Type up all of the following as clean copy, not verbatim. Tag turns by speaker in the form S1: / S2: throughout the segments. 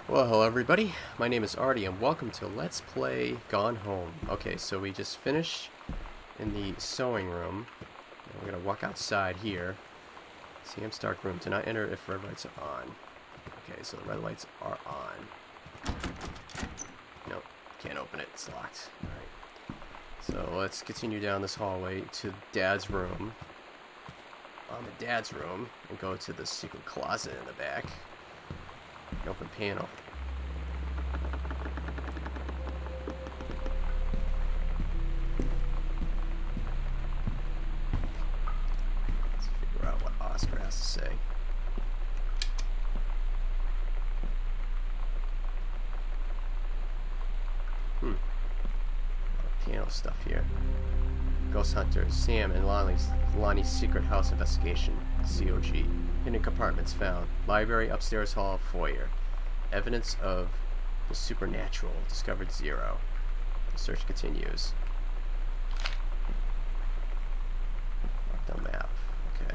S1: Well, hello everybody. My name is Artie and welcome to Let's Play Gone Home. Okay, so we just finished in the sewing room. Now we're going to walk outside here. Sam's dark room. Do not enter if red lights are on. Okay, so the red lights are on. Nope, can't open it. It's locked. Alright. So let's continue down this hallway to Dad's room. On the Dad's room and go to the secret closet in the back. An open panel. Let's figure out what Oscar has to say. A lot of piano stuff here. Ghost Hunters, Sam and Lonnie's Secret House Investigation, COG. Hidden compartments found. Library, upstairs hall, foyer. Evidence of the supernatural. Discovered 0. The search continues. Mark the map. Okay.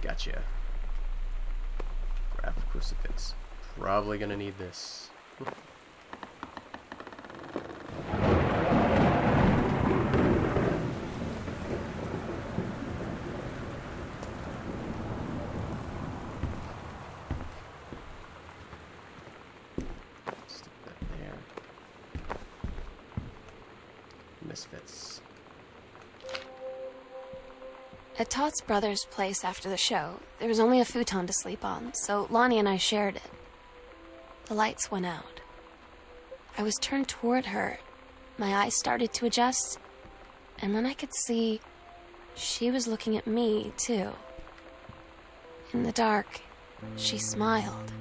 S1: Gotcha. Graph crucifix. Probably gonna need this. Misfits.
S2: At Todd's brother's place after the show, there was only a futon to sleep on, so Lonnie and I shared it. The lights went out. I was turned toward her. My eyes started to adjust, and then I could see she was looking at me, too. In the dark, she smiled.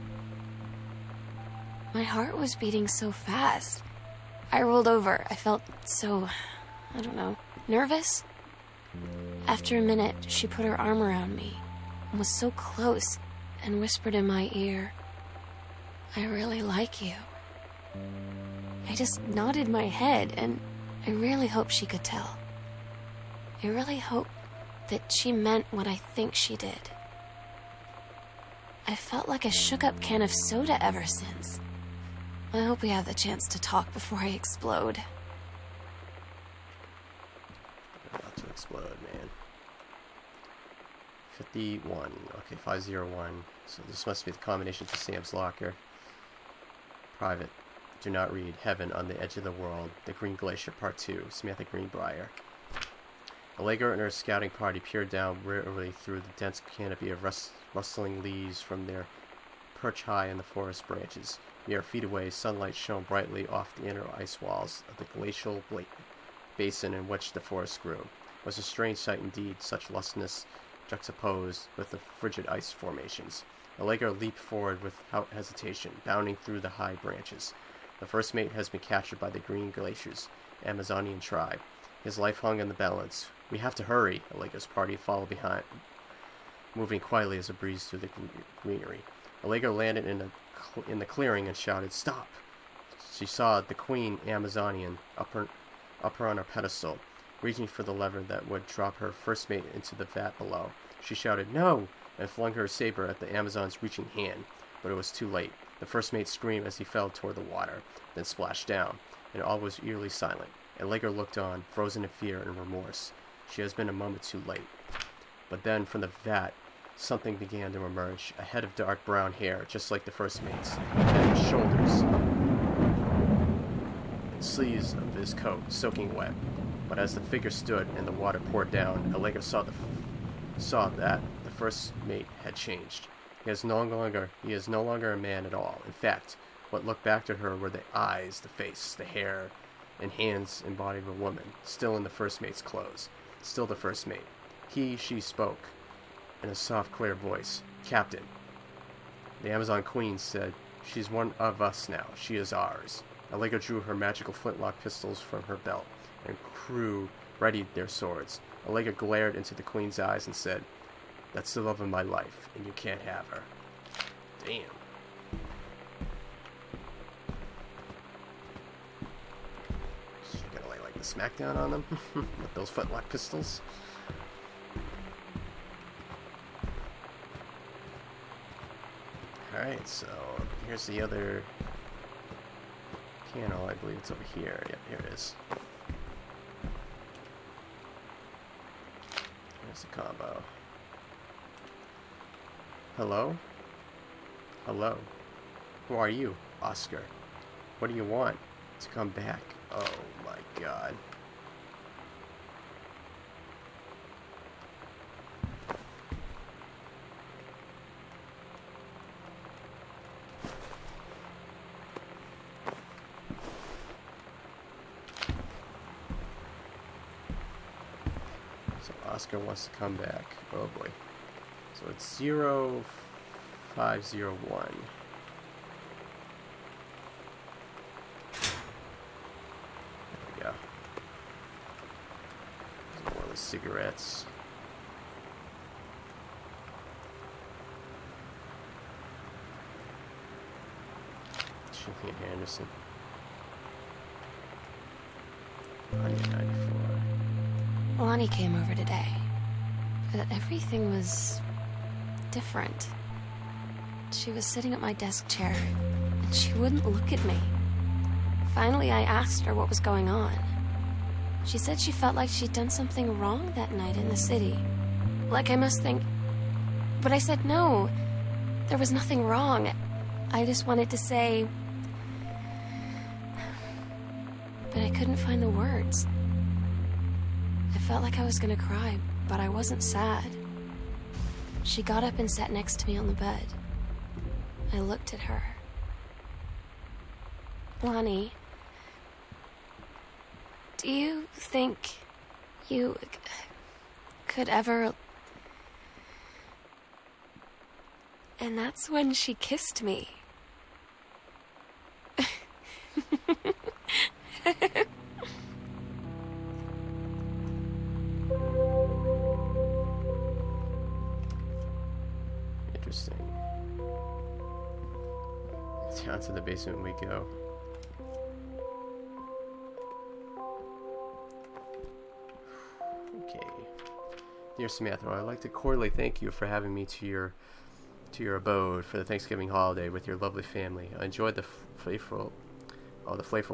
S2: My heart was beating so fast. I rolled over. I felt so, I don't know, nervous. After a minute, she put her arm around me and was so close and whispered in my ear, "I really like you." I just nodded my head, and I really hoped she could tell. I really hoped that she meant what I think she did. I felt like a shook-up can of soda ever since. I hope we have the chance to talk before I explode.
S1: About to explode, man. 51. Okay, 501. So this must be the combination to Sam's locker. Private. Do not read. Heaven on the Edge of the World. The Green Glacier, Part 2. Samantha Greenbrier. Allegra and her scouting party peered down wearily through the dense canopy of rustling leaves from their perch high in the forest branches. Mere feet away, sunlight shone brightly off the inner ice walls of the glacial basin in which the forest grew. It was a strange sight indeed, such lustrous juxtaposed with the frigid ice formations. Allegra leaped forward without hesitation, bounding through the high branches. The first mate has been captured by the Green Glacier's Amazonian tribe. His life hung in the balance. "We have to hurry," Allegra's party followed behind, moving quietly as a breeze through the greenery. Allegra landed in the clearing and shouted, "Stop!" She saw the Queen Amazonian up her on her pedestal, reaching for the lever that would drop her first mate into the vat below. She shouted, "No!" and flung her saber at the Amazon's reaching hand, but it was too late. The first mate screamed as he fell toward the water, then splashed down, and all was eerily silent. Allegra looked on, frozen in fear and remorse. She has been a moment too late. But then, from the vat, something began to emerge, a head of dark brown hair, just like the first mate's, and his shoulders and sleeves of his coat, soaking wet. But as the figure stood and the water poured down, Allegra saw that the first mate had changed. He is no longer a man at all. In fact, what looked back to her were the eyes, the face, the hair, and hands and body of a woman, still in the first mate's clothes. Still the first mate. She spoke in a soft, clear voice. "Captain," the Amazon Queen said, "she's one of us now. She is ours." Allegra drew her magical flintlock pistols from her belt, and crew readied their swords. Allegra glared into the Queen's eyes and said, "That's the love of my life, and you can't have her." Damn. She's gonna lay like the smackdown on them with those flintlock pistols. Alright, so here's the other panel. I believe it's over here. Yep, here it is. Here's the combo. Hello? Hello. Who are you, Oscar? What do you want? To come back. Oh my god. So Oscar wants to come back. Oh boy. So it's 0501. There we go. There's more of the cigarettes. Julian Anderson. 194.
S2: Lonnie came over today, but everything was different. She was sitting at my desk chair, and she wouldn't look at me. Finally, I asked her what was going on. She said she felt like she'd done something wrong that night in the city. Like I must think... But I said no. There was nothing wrong. I just wanted to say... But I couldn't find the words. I felt like I was gonna cry, but I wasn't sad. She got up and sat next to me on the bed. I looked at her. Lonnie, do you think you could ever... And that's when she kissed me.
S1: Interesting. Down to the basement we go. Okay. Dear Samantha, I'd like to cordially thank you for having me to your abode for the Thanksgiving holiday with your lovely family. I enjoyed the flavorful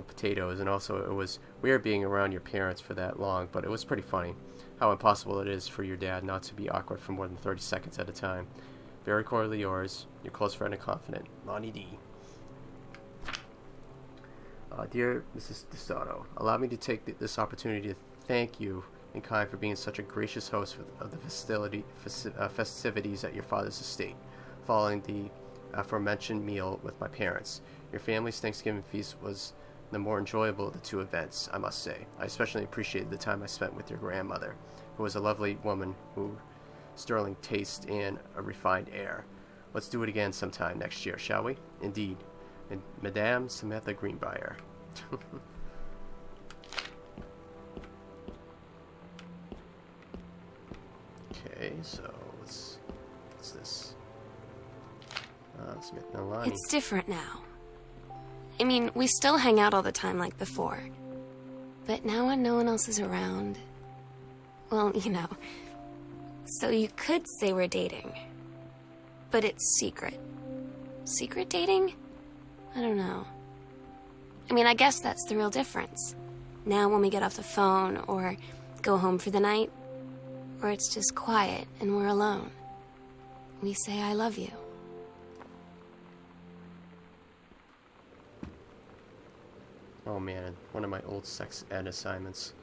S1: potatoes, and also it was weird being around your parents for that long, but it was pretty funny how impossible it is for your dad not to be awkward for more than 30 seconds at a time. Very cordially yours, your close friend and confidant, Lonnie D. Dear Mrs. DeSoto, allow me to take this opportunity to thank you in kind for being such a gracious host of the festivities at your father's estate, following the aforementioned meal with my parents. Your family's Thanksgiving feast was the more enjoyable of the two events, I must say. I especially appreciated the time I spent with your grandmother, who was a lovely woman who sterling taste and a refined air. Let's do it again sometime next year, shall we? Indeed. Madame Samantha Greenbrier. Okay, so what's this? Smith and Lonnie.
S2: It's different now. I mean, we still hang out all the time like before. But now when no one else is around... Well, you know. So you could say we're dating. But it's secret. Secret dating? I don't know. I mean, I guess that's the real difference. Now when we get off the phone, or go home for the night, or it's just quiet and we're alone, we say I love you.
S1: Oh man, one of my old sex ed assignments.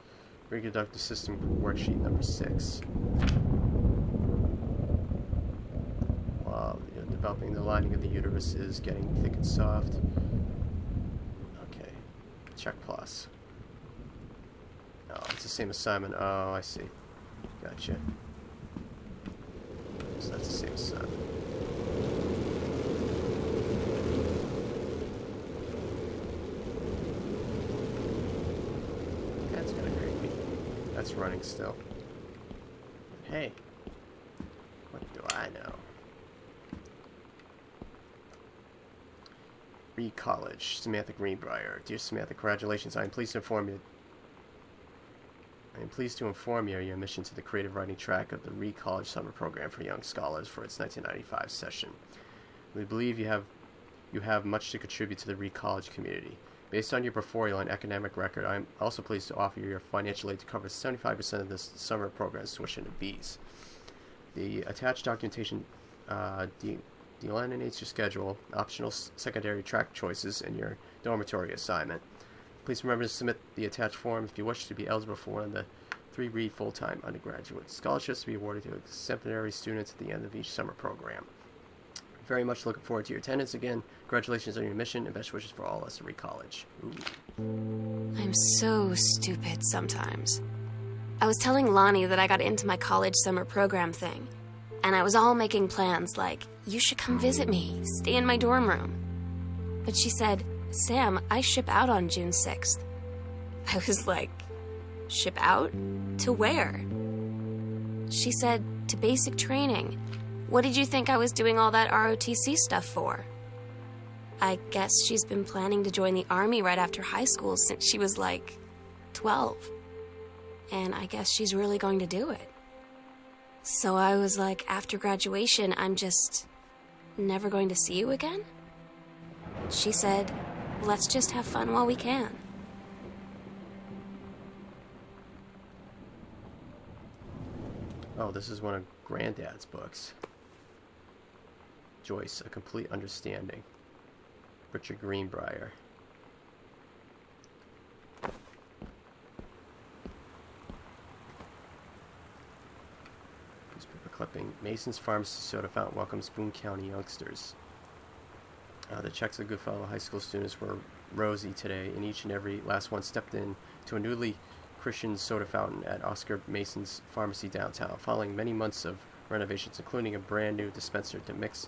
S1: Reproductive system worksheet number 6. While developing the lining of the uterus is getting thick and soft. Okay, check plus. Oh, it's the same assignment. Oh, I see. Gotcha. So that's the same assignment. That's kind of creepy. That's running still. Hey, what do I know? Reed College, Samantha Greenbrier. Dear Samantha, congratulations. I am pleased to inform you your admission to the creative writing track of the Reed College Summer Program for Young Scholars for its 1995 session. We believe you have much to contribute to the Reed College community. Based on your portfolio and academic record, I am also pleased to offer you your financial aid to cover 75% of this summer program's tuition and fees. The attached documentation delineates your schedule, optional secondary track choices, and your dormitory assignment. Please remember to submit the attached form if you wish to be eligible for one of the 3 Reed full-time undergraduate scholarships to be awarded to exemplary students at the end of each summer program. Very much looking forward to your attendance again. Congratulations on your mission and best wishes for all us at Reed College. Ooh.
S2: I'm so stupid sometimes. I was telling Lonnie that I got into my college summer program thing, and I was all making plans like, you should come visit me, stay in my dorm room. But she said, Sam, I ship out on June 6th. I was like, ship out? To where? She said, to basic training. What did you think I was doing all that ROTC stuff for? I guess she's been planning to join the Army right after high school since she was like 12. And I guess she's really going to do it. So I was like, after graduation, I'm just never going to see you again? She said, let's just have fun while we can.
S1: Oh, this is one of Granddad's books. Joyce, A Complete Understanding. Richard Greenbrier. Newspaper clipping. Mason's Pharmacy Soda Fountain welcomes Boone County youngsters. The checks of Goodfellow High School students were rosy today, and each and every last one stepped in to a newly Christian soda fountain at Oscar Mason's Pharmacy downtown, following many months of renovations, including a brand new dispenser to mix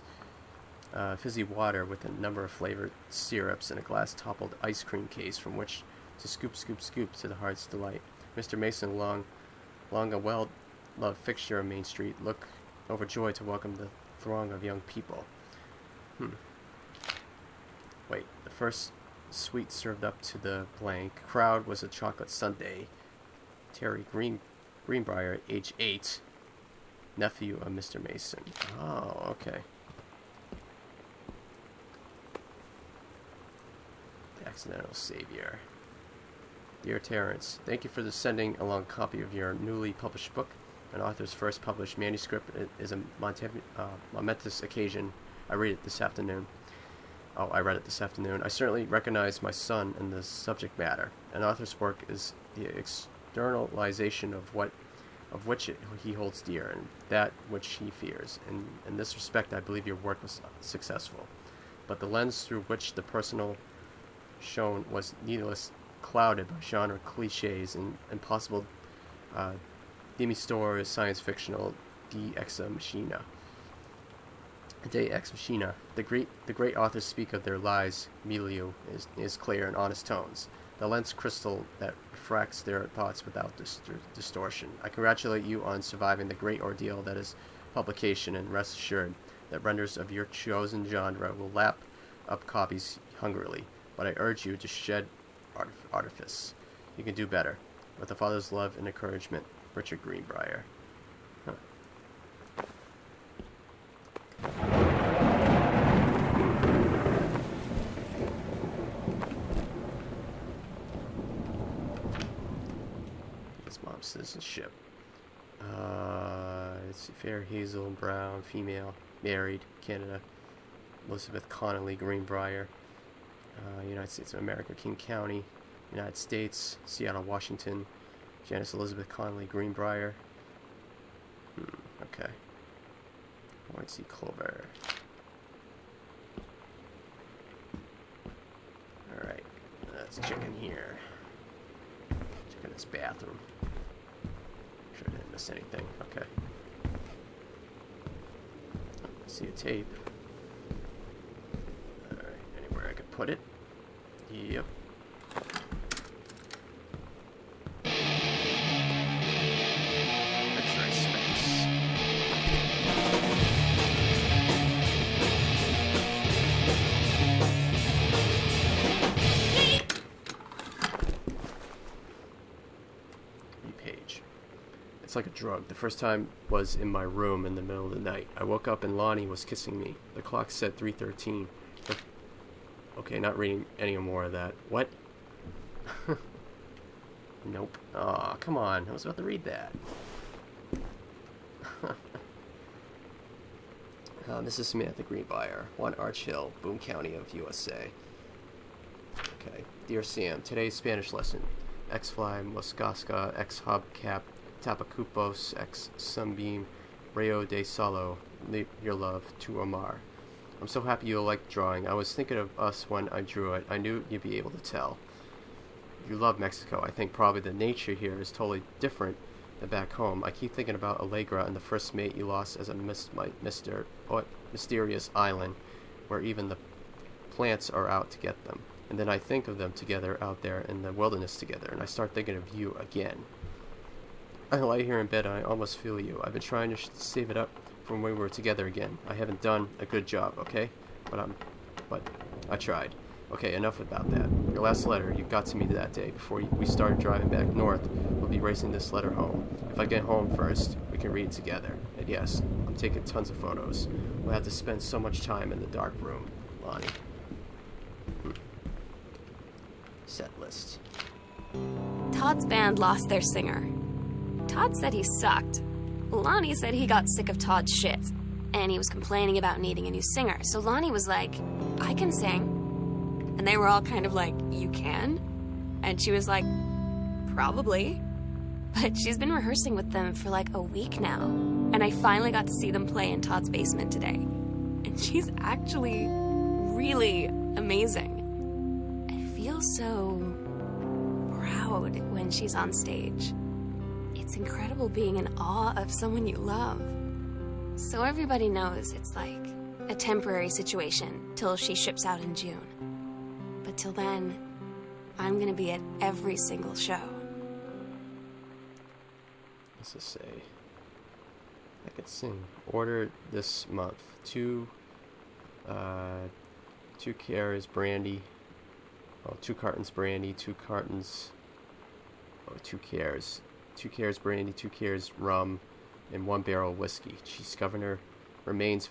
S1: fizzy water with a number of flavored syrups and a glass-toppled ice cream case from which to scoop, scoop, scoop to the heart's delight. Mr. Mason, long a well-loved fixture of Main Street, looked overjoyed to welcome the throng of young people. Wait, the first sweet served up to the blank crowd was a chocolate sundae. Terry Greenbrier, age 8, nephew of Mr. Mason. Oh, okay. The Accidental Savior. Dear Terrence, thank you for sending along a copy of your newly published book. An author's first published manuscript is a momentous occasion. I read it this afternoon. I certainly recognize my son in the subject matter. An author's work is the externalization of which he holds dear and that which he fears. And in this respect, I believe your work was successful. But the lens through which the personal shone was needless clouded by genre cliches and impossible demi-story science fictional de ex machina. De ex machina. The great authors speak of their lies, milieu, is clear and honest tones. The lens crystal that refracts their thoughts without distortion. I congratulate you on surviving the great ordeal that is publication, and rest assured that readers of your chosen genre will lap up copies hungrily. But I urge you to shed artifice. You can do better. With a father's love and encouragement, Richard Greenbrier. His mom's citizenship. Let's see, Fair Hazel Brown, female, married, Canada. Elizabeth Connolly Greenbrier, United States of America, King County, United States, Seattle, Washington. Janice Elizabeth Connolly Greenbrier. Okay. Lawrence C. Clover. Alright, let's check in here. Check in this bathroom. Make sure I didn't miss anything. Okay. See a tape. Alright, anywhere I could put it. Yep. X-ray space. Page. It's like a drug. The first time was in my room in the middle of the night. I woke up and Lonnie was kissing me. The clock said 3:13. Okay, not reading any more of that. What? Nope. Aw, come on. I was about to read that. Mrs. Samantha Greenbrier, 1 Arch Hill, Boone County of USA. Okay. Dear Sam, today's Spanish lesson. X-Fly, Moscasca, X-Hubcap, Tapacupos, X-Sunbeam, Rayo de Salo, your love, to Omar. I'm so happy you like drawing. I was thinking of us when I drew it. I knew you'd be able to tell. You love Mexico. I think probably the nature here is totally different than back home. I keep thinking about Allegra and the first mate you lost as a mysterious island where even the plants are out to get them. And then I think of them together out there in the wilderness together, and I start thinking of you again. I lie here in bed and I almost feel you. I've been trying to save it up from when we were together again. I haven't done a good job, okay? But I tried. Okay, enough about that. Your last letter you got to me that day before we started driving back north. We'll be racing this letter home. If I get home first, we can read together. And yes, I'm taking tons of photos. We'll have to spend so much time in the dark room, Lonnie. Set list.
S2: Todd's band lost their singer. Todd said he sucked. Lonnie said he got sick of Todd's shit, and he was complaining about needing a new singer. So Lonnie was like, I can sing. And they were all kind of like, you can? And she was like, probably. But she's been rehearsing with them for like a week now. And I finally got to see them play in Todd's basement today. And she's actually really amazing. I feel so proud when she's on stage. It's incredible being in awe of someone you love. So everybody knows it's like a temporary situation till she ships out in June. But till then, I'm gonna be at every single show.
S1: What's this say? I could sing. Order this month. 2 cartons brandy. Oh, 2 cartons brandy, 2 cartons. Oh, 2 cares. 2 cares brandy, 2 cares rum, and 1 barrel whiskey. Cheese governor remains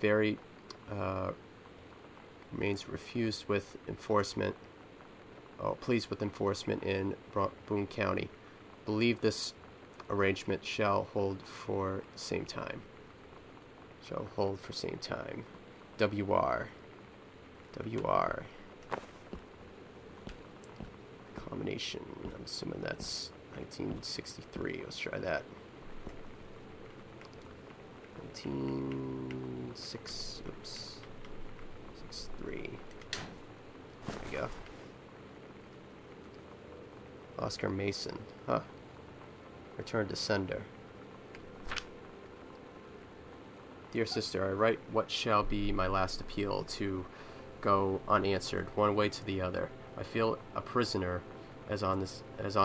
S1: refused with enforcement. Oh, pleased with enforcement in Boone County. Believe this arrangement shall hold for same time. WR. Combination. I'm assuming that's 1963. Let's try that. 63. There we go. Oscar Mason. Huh. Return to sender. Dear sister, I write what shall be my last appeal to go unanswered, one way to the other. I feel a prisoner as on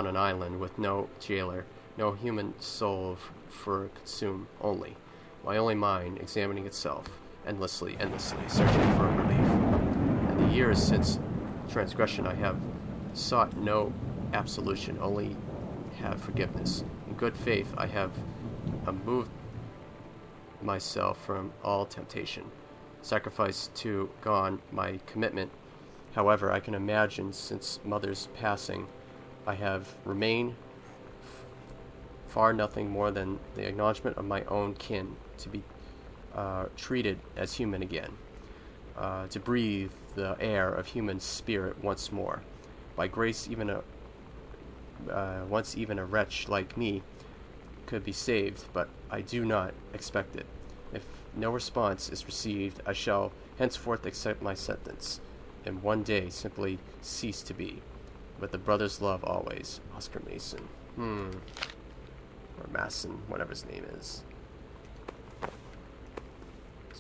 S1: an island with no jailer, no human soul for consume only. My only mind examining itself, endlessly, searching for relief. In the years since transgression I have sought no absolution, only have forgiveness. In good faith I have moved myself from all temptation. Sacrifice to gone my commitment. However, I can imagine since mother's passing, I have remained far nothing more than the acknowledgement of my own kin, to be treated as human again, to breathe the air of human spirit once more. By grace, once even a wretch like me could be saved, but I do not expect it. If no response is received, I shall henceforth accept my sentence, and one day simply cease to be. With the brother's love always, Oscar Mason. Or Masson, whatever his name is.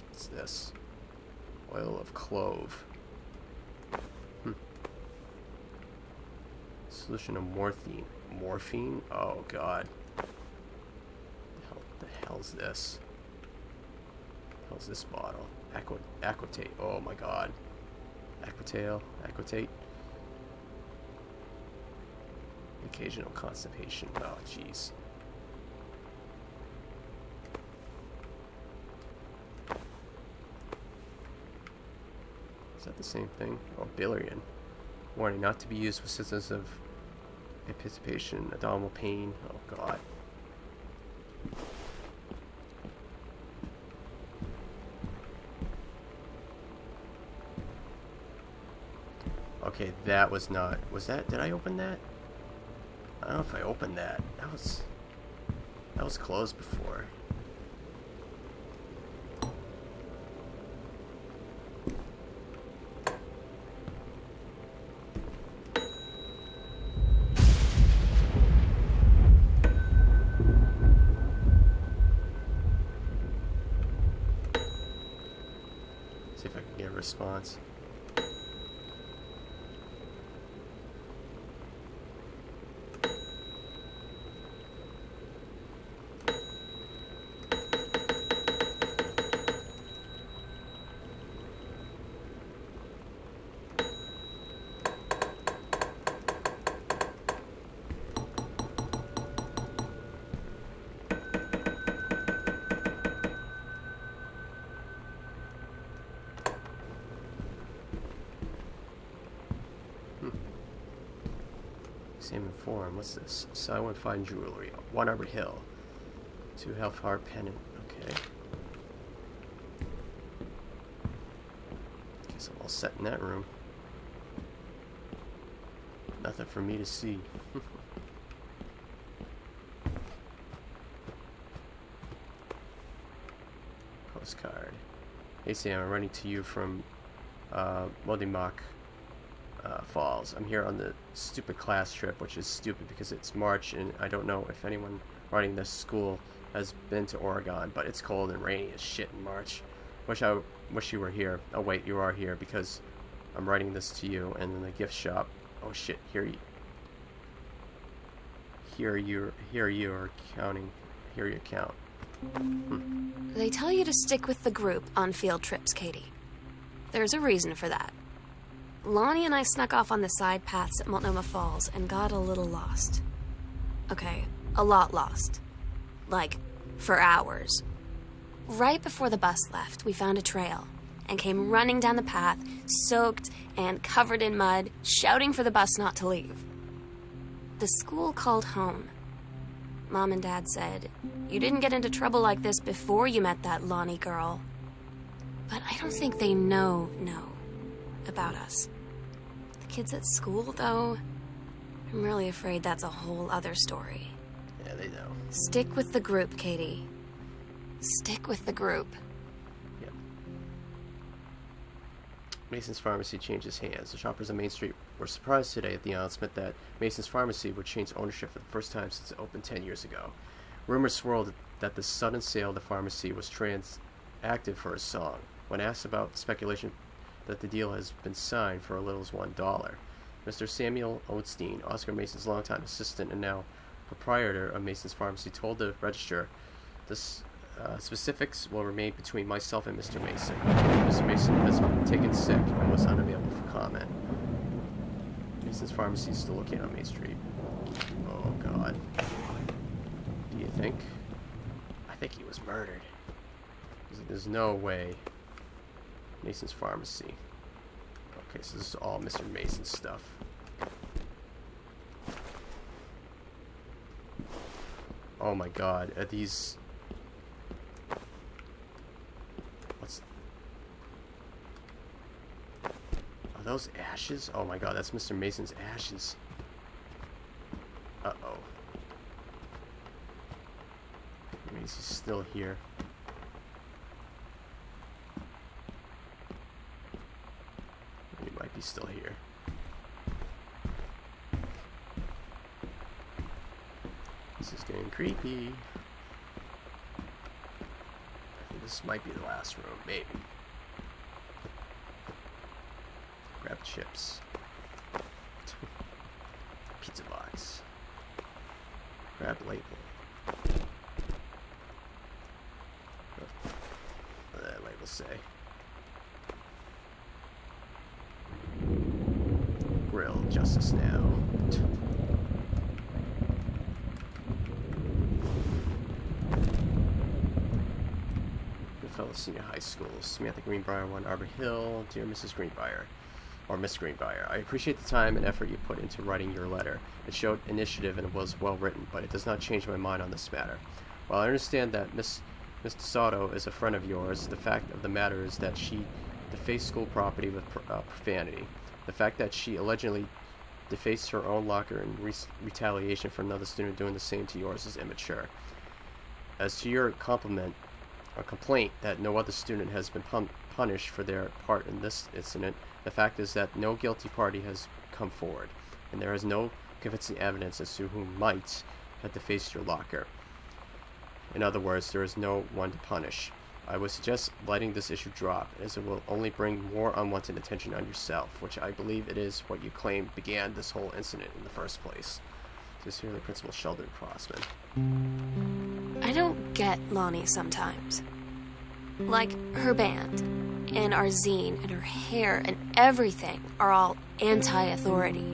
S1: What's this? Oil of clove. Solution of morphine. Morphine? Oh god. The hell's this? How's this bottle? Aquatate. Oh my god. Aquatate. Occasional constipation. Oh jeez. Is that the same thing? Oh, billion. Warning, not to be used with symptoms of anticipation, abdominal pain. Oh, God. Okay, that was not... Was that... Did I open that? I don't know if I opened that. That was closed before. See if I can get a response. Examine form. What's this? Silent fine jewelry. 1 Arbor Hill. 2 Health Heart Pendant. Okay. Guess I'm all set in that room. Nothing for me to see. Postcard. Hey Sam, I'm running to you from Modimak Falls. I'm here on the stupid class trip, which is stupid because it's March and I don't know if anyone running this school has been to Oregon, but it's cold and rainy as shit in March. Wish you were here. Oh wait, you are here because I'm writing this to you. And then the gift shop. Oh shit, here you are counting. Here you count.
S2: They tell you to stick with the group on field trips, Katie. There's a reason for that. Lonnie and I snuck off on the side paths at Multnomah Falls and got a little lost. Okay, a lot lost. Like, for hours. Right before the bus left, we found a trail and came running down the path, soaked and covered in mud, shouting for the bus not to leave. The school called home. Mom and Dad said, "You didn't get into trouble like this before you met that Lonnie girl." But I don't think they know about us. The kids at school, though, I'm really afraid that's a whole other story.
S1: Yeah, they know.
S2: Stick with the group, Katie. Stick with the group.
S1: Yep. Mason's Pharmacy changes hands. The shoppers on Main Street were surprised today at the announcement that Mason's Pharmacy would change ownership for the first time since it opened 10 years ago. Rumors swirled that the sudden sale of the pharmacy was transacted for a song. When asked about the speculation that the deal has been signed for as little as $1, Mr. Samuel Osteen, Oscar Mason's longtime assistant and now proprietor of Mason's Pharmacy, told the Register the specifics will remain between myself and Mr. Mason. Mr. Mason has been taken sick and was unavailable for comment. Mason's Pharmacy is still located on Main Street. Oh, God. Do you think? I think he was murdered. There's no way. Mason's Pharmacy. Okay, so this is all Mr. Mason stuff. Oh my God, are these... What's... Are those ashes? Oh my God, that's Mr. Mason's ashes. Uh-oh. He's still here. He might be still here. This is getting creepy. I think this might be the last room, maybe. Grab chips. Pizza box. Grab label. What does that label say? Grill Justice Now. Goodfellas Senior High School. Samantha Greenbrier, 1 Arbor Hill. Dear Mrs. Greenbrier, or Miss Greenbrier, I appreciate the time and effort you put into writing your letter. It showed initiative and was well written, but it does not change my mind on this matter. While I understand that Miss DeSoto is a friend of yours, the fact of the matter is that she defaced school property with profanity. The fact that she allegedly defaced her own locker in retaliation for another student doing the same to yours is immature. As to your complaint that no other student has been punished for their part in this incident, the fact is that no guilty party has come forward, and there is no convincing evidence as to who might have defaced your locker. In other words, there is no one to punish. I would suggest letting this issue drop, as it will only bring more unwanted attention on yourself, which I believe it is what you claim began this whole incident in the first place. Sincerely, Principal Sheldon Crossman.
S2: I don't get Lonnie sometimes. Like, her band, and our zine, and her hair, and everything are all anti-authority.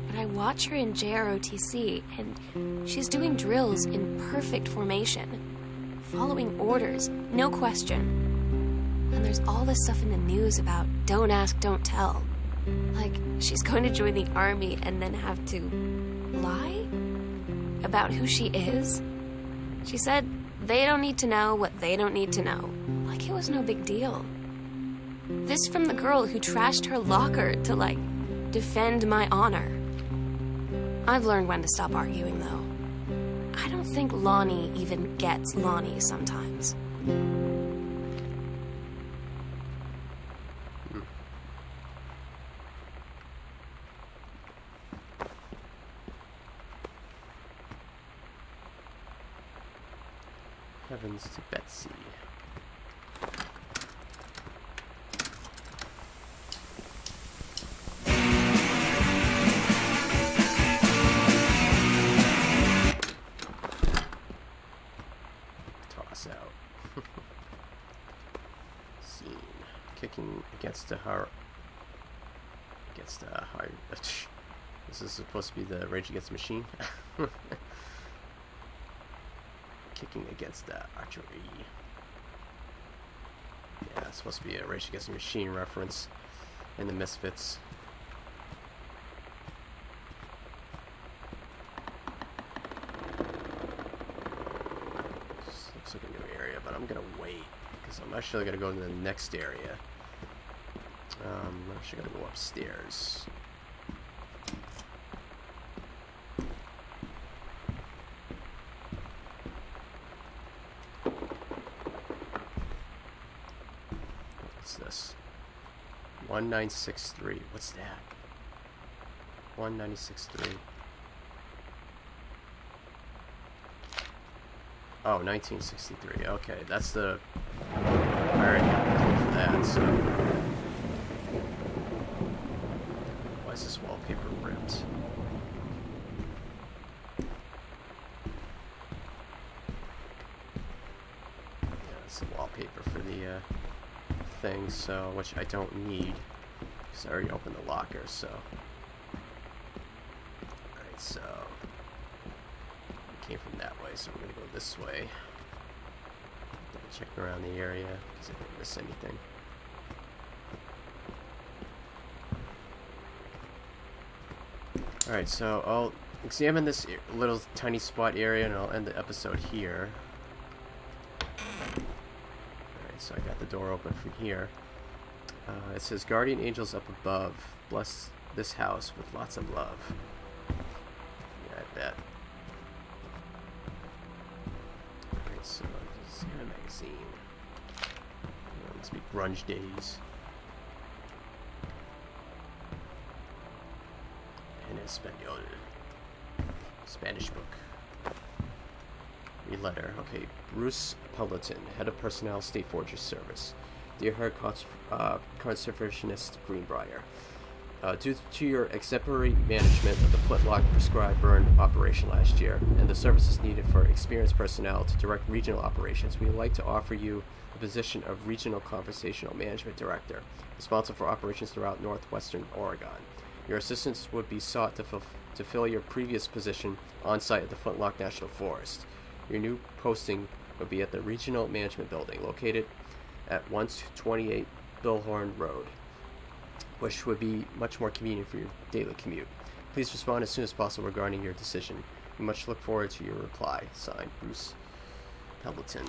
S2: But I watch her in JROTC, and she's doing drills in perfect formation, following orders, no question. And there's all this stuff in the news about don't ask, don't tell. Like, she's going to join the army and then have to lie about who she is. She said they don't need to know what they don't need to know. Like it was no big deal. This from the girl who trashed her locker to, like, defend my honor. I've learned when to stop arguing, though. I don't think Lonnie even gets Lonnie sometimes.
S1: Heavens to Betsy. Toss out. Scene. Kicking against the heart. Against the heart. This is supposed to be the Rage Against the Machine. Kicking against the archery. Yeah, it's supposed to be a Rage Against the Machine reference in the Misfits. This looks like a new area, but I'm gonna wait because I'm actually gonna go to the next area. I'm actually gonna go upstairs. What's this? 1963. What's that? 1963. Oh, 1963. Okay, that's the. I already have a clue for that, so. Why is this wallpaper ripped? Yeah, it's the wallpaper for the thing, so which I don't need because I already opened the locker. So, alright, so it came from that way, so we're gonna go this way. Double check around the area because I didn't miss anything. Alright, so I'll examine this little tiny spot area and I'll end the episode here. So I got the door open from here. It says, Guardian Angels up above, bless this house with lots of love. Yeah, I bet. Alright, so this is a magazine. It must be Grunge Days. En Espanol. Spanish book. Letter. Okay, Bruce Pelleton, Head of Personnel, State Fortress Service. Dear Her Conservationist Greenbrier, due to your exemplary management of the Flintlock prescribed burn operation last year, and the services needed for experienced personnel to direct regional operations, we would like to offer you the position of Regional Conversational Management Director, responsible for operations throughout northwestern Oregon. Your assistance would be sought to fill your previous position on site at the Flintlock National Forest. Your new posting would be at the Regional Management Building, located at 128 Billhorn Road, which would be much more convenient for your daily commute. Please respond as soon as possible regarding your decision. We much look forward to your reply. Signed, Bruce Pendleton.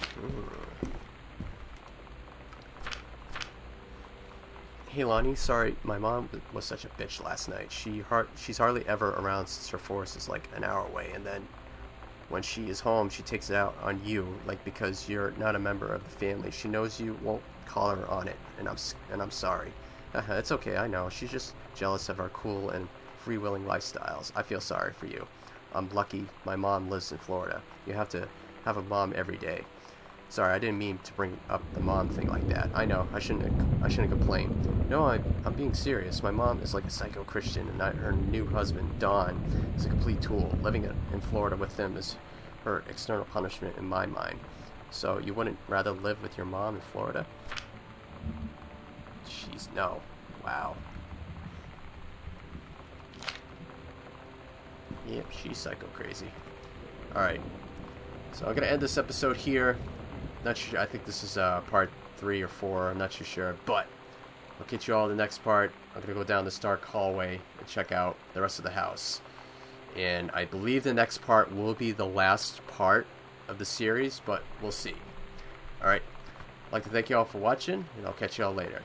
S1: Hey Lonnie, sorry, my mom was such a bitch last night. She's hardly ever around since her forest is like an hour away, and then when she is home, she takes it out on you, like because you're not a member of the family. She knows you won't call her on it, and I'm sorry. It's okay, I know. She's just jealous of our cool and free-willing lifestyles. I feel sorry for you. I'm lucky my mom lives in Florida. You have to have a mom every day. Sorry, I didn't mean to bring up the mom thing like that. I know, I shouldn't complain. No, I'm being serious. My mom is like a psycho Christian, and her new husband, Don, is a complete tool. Living in Florida with them is her external punishment in my mind. So you wouldn't rather live with your mom in Florida? Jeez, no. Wow. Yep, she's psycho crazy. Alright. So I'm going to end this episode here. Not sure. I think this is part 3 or 4. I'm not too sure. But I'll get you all in the next part. I'm going to go down this dark hallway and check out the rest of the house. And I believe the next part will be the last part of the series, but we'll see. Alright. I'd like to thank you all for watching, and I'll catch you all later.